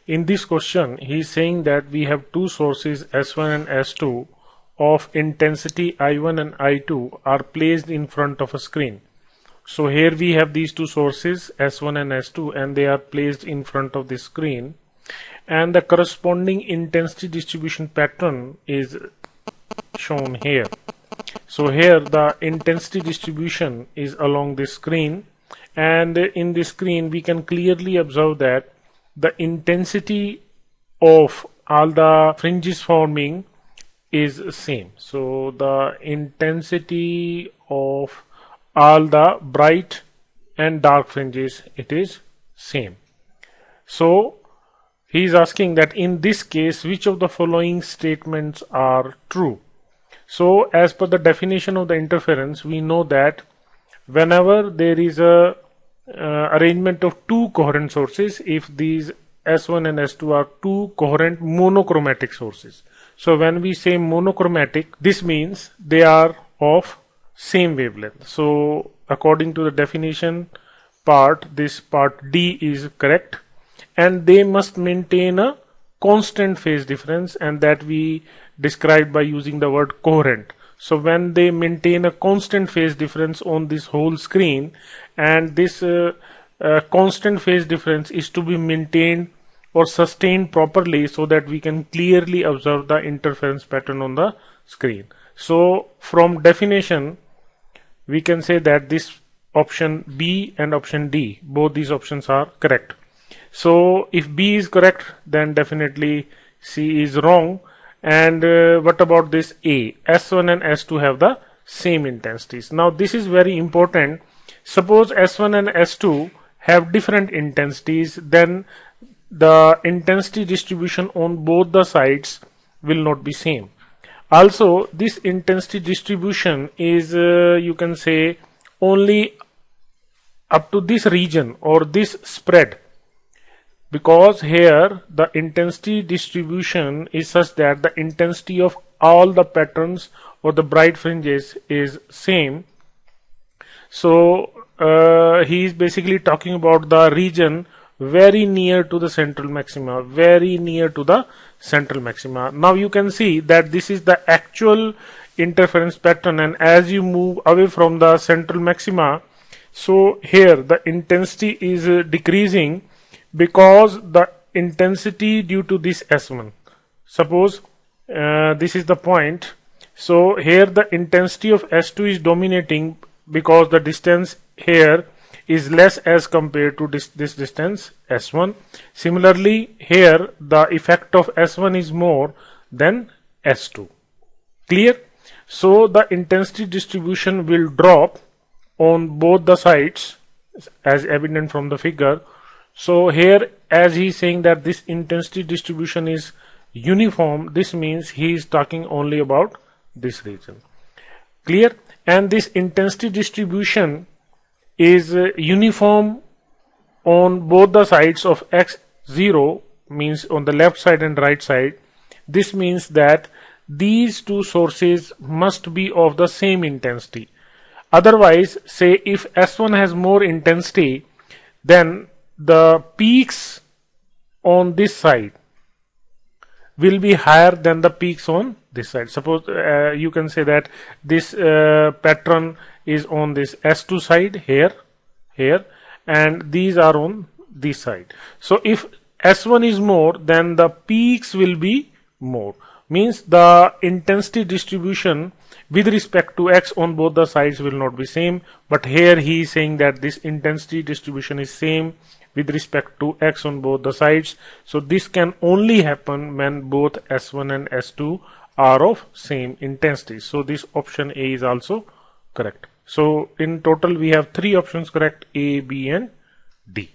In this question, he is saying that we have two sources S1 and S2 of intensity I1 and I2 are placed in front of a screen. So here we have these two sources S1 and S2 and they are placed in front of the screen, and the corresponding intensity distribution pattern is shown here. So here the intensity distribution is along the screen, and in the screen we can clearly observe that the intensity of all the fringes forming is same. So the intensity of all the bright and dark fringes, it is same. So he is asking that in this case which of the following statements are true. So as per the definition of the interference, we know that whenever there is a arrangement of two coherent sources, if these S1 and S2 are two coherent monochromatic sources. So when we say monochromatic, this means they are of same wavelength. So according to the definition part, this part D is correct, and they must maintain a constant phase difference, and that we described by using the word coherent. So when they maintain a constant phase difference on this whole screen, and this constant phase difference is to be maintained or sustained properly so that we can clearly observe the interference pattern on the screen. So from definition we can say that this option B and option D, both these options are correct. So if B is correct, then definitely C is wrong. And what about this A? S1 and S2 have the same intensities. Now this is very important. Suppose S1 and S2 have different intensities, then the intensity distribution on both the sides will not be same. Also, this intensity distribution is you can say only up to this region or this spread, because here the intensity distribution is such that the intensity of all the patterns or the bright fringes is same. So he is basically talking about the region very near to the central maxima, very near to the central maxima. Now you can see that this is the actual interference pattern, and as you move away from the central maxima, so here the intensity is decreasing because the intensity due to this S1. Suppose this is the point. So here the intensity of S2 is dominating because the distance here is less as compared to this distance S1. Similarly, here the effect of S1 is more than S2. Clear? So the intensity distribution will drop on both the sides as evident from the figure. So here, as he is saying that this intensity distribution is uniform, this means he is talking only about this region. Clear? And this intensity distribution is uniform on both the sides of x0, means on the left side and right side. This means that these two sources must be of the same intensity. Otherwise, say if S1 has more intensity, then the peaks on this side will be higher than the peaks on this side. Suppose you can say that this pattern is on this S2 side here, and these are on this side. So if S1 is more, then the peaks will be more. Means the intensity distribution with respect to X on both the sides will not be same. But here he is saying that this intensity distribution is same with respect to X on both the sides. So this can only happen when both S1 and S2 are of same intensity. So this option A is also correct. So in total we have three options correct: A, B and D.